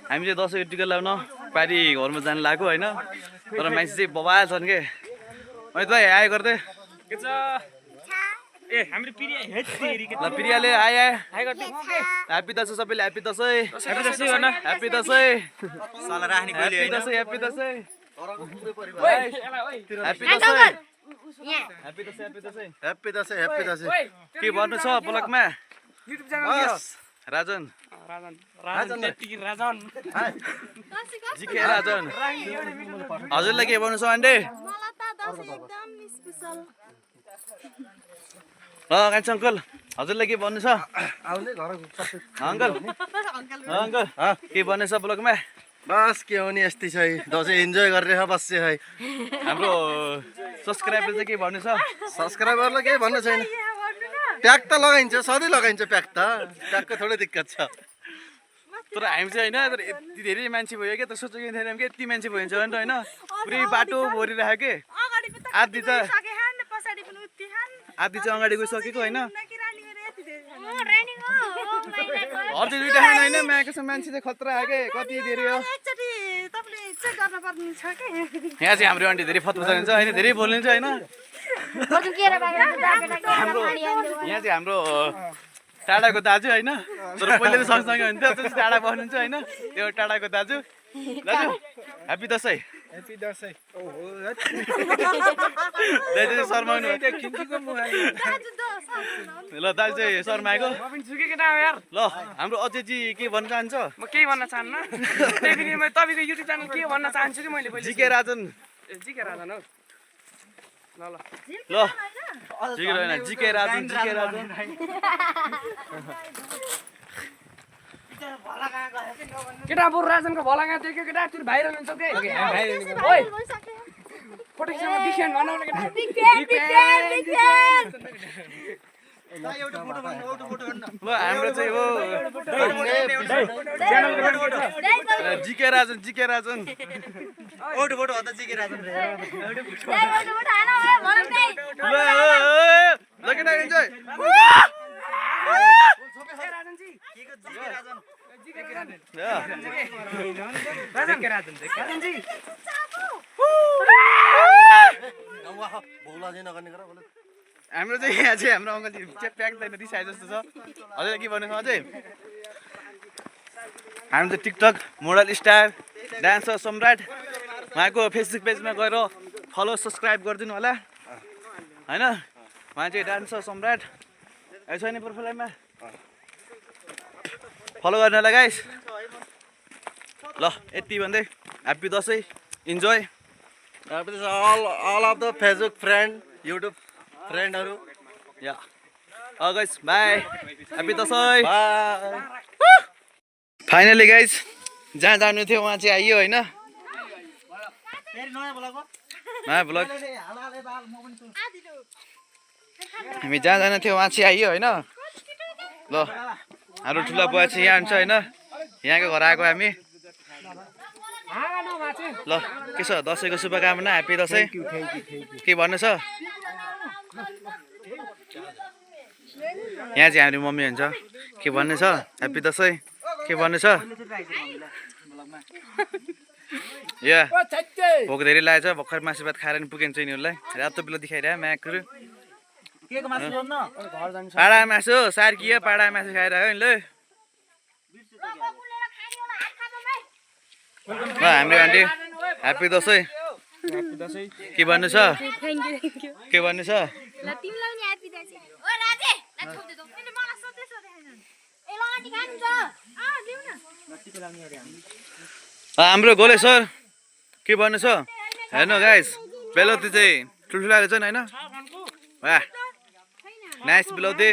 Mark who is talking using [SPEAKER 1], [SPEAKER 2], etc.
[SPEAKER 1] हामी चाहिँ दसैँको टिका लाउन पारी घरमा जानु लाग्यो होइन तर मान्छे चाहिँ बबाल छन् के अनि त आए गर्दै
[SPEAKER 2] ए हाम्रो प्रिया हेट
[SPEAKER 1] ल प्रियाले आए ह्याप्पी दसैँ सबैले ह्याप्पी दसैँ ह्याप्पी दसैँ
[SPEAKER 3] साला राख्ने कहिले
[SPEAKER 1] ह्याप्पी
[SPEAKER 3] हैन
[SPEAKER 1] Dashain happy Dashain happy Dashain happy Dashain happy Dashain
[SPEAKER 3] happy Dashain happy Dashain
[SPEAKER 1] के भन्नु छ ब्लगमा
[SPEAKER 2] युट्युब च्यानल
[SPEAKER 3] बस
[SPEAKER 1] राजन
[SPEAKER 2] राजन
[SPEAKER 1] जिके राजन हजुरलाई के भन्नु छ अन्डे
[SPEAKER 4] मलाई त दसैँ एकदम स्पेशल
[SPEAKER 1] कान्छी अङ्कल हजुरलाई के भन्नु छ
[SPEAKER 3] आउने घर सबै
[SPEAKER 1] अङ्कल अङ्कल के भन्नु छ ब्लगमा
[SPEAKER 3] बस के हो नि यस्तै छ है दसैँ इन्जोय गरेर बस्छ है
[SPEAKER 1] हाम्रो सब्सक्राइबर चाहिँ के भन्नु छ
[SPEAKER 3] सब्सक्राइबरलाई केही भन्नु छैन प्याक त लगाइन्छ सधैँ लगाइन्छ प्याक त प्याकको थोरै दिक्कत छ
[SPEAKER 1] तर हामी चाहिँ होइन तर यति धेरै मान्छे भयो क्या त सोचेको थिएनौँ कि यति मान्छे भयो भने त होइन पुरै बाटो भरिरहेको के आधी त आधी चाहिँ अगाडि गइसकेको होइन अर्को दुइटा खाना होइन मागेको मान्छे चाहिँ खतरा आयो के कति धेरै हो यहाँ चाहिँ हाम्रो आन्टी धेरै फतफत हुन्छ होइन धेरै बोलिन्छ होइन यहाँ चाहिँ हाम्रो टाढाको दाजु होइन तर पहिले त सँगसँगै हुन्थ्यो त्यो टाढा बस्नुहुन्छ होइन त्यो टाढाको दाजु दाजु ह्याप्पी दसैँ
[SPEAKER 2] ह्याप्पी दसैँ
[SPEAKER 1] दाजु शर्माउनु ल दाजु चाहिँ शर्माएको
[SPEAKER 2] म पनि छु के केटा हो यार
[SPEAKER 1] ल हाम्रो अजयजी के भन्न चाहन्छ
[SPEAKER 2] म केही भन्न चाहन्न त्यही पनि म तपाईँको युट्युब च्यानल के भन्न चाहन्छु कि मैले
[SPEAKER 1] जिके राजन
[SPEAKER 2] जिके राजन हो ल
[SPEAKER 1] ल जिके होइन जिके राजन जिके राजन
[SPEAKER 2] केटा अब राजनको भला कहाँ थियो केटा त्यो भाइरल हुन्छ के ओइ फोटोसँग दिखेन भन न केटा
[SPEAKER 1] ल हाम्रो चाहिँ हो जिके राजन जिके राजन
[SPEAKER 3] ओटो फोटो हो त जिके राजन रे
[SPEAKER 1] ल केटा इन्जोय हाम्रो चाहिँ यहाँ चाहिँ हाम्रो अङ्कल चाहिँ प्याक दैन रिसाए जस्तो छ हजुरलाई के भन्नु छ अझै हामी चाहिँ टिकटक मोडल स्टार डान्सर सम्राट उहाँको फेसबुक पेजमा गएर फलो सब्सक्राइब गरिदिनु होला होइन उहाँ चाहिँ डान्सर सम्राट यसो नि प्रोफाइलमा फलो गर्नु होला गाइस ल यति भन्दै happy Dashain enjoy
[SPEAKER 3] all of the Facebook friend YouTube फ्रेन्डहरु
[SPEAKER 1] या guys bye happy Dashain
[SPEAKER 3] bye
[SPEAKER 1] finally guys जहाँ जानु थियो उहाँ चाहिँ आइयो होइन नयाँ ब्लग हामी जहाँ जानु थियो उहाँ चाहिँ आइयो होइन ल हाम्रो ठुलो बुवा चाहिँ यहाँ हुन्छ होइन यहाँको घर आएको हामी ल के छ दसैँको शुभकामना ह्याप्पी दसैँ के भन्नु छ यहाँ चाहिँ हाम्रो मम्मी हुन्छ के भन्नु छ ह्याप्पी दसैँ के भन्नु छ या भोक धेरै लागेको छ भर्खर मासु भात खाएर नि पुगेन्छ यिनीहरूलाई रातो बेला देखाइरह म्याकहरू पाडा मासु सार्कियो पाडा मासु खाएर हो नि ल हाम्रो आन्टी ह्याप्पी दसैँ के भन्नु छ के भन्नु छ हाम्रो गोले सर के भन्नु छ हेर्नु गाइस बेलौती चाहिँ ठुल्ठुलाले छन् होइन वाह नाइस बेलौती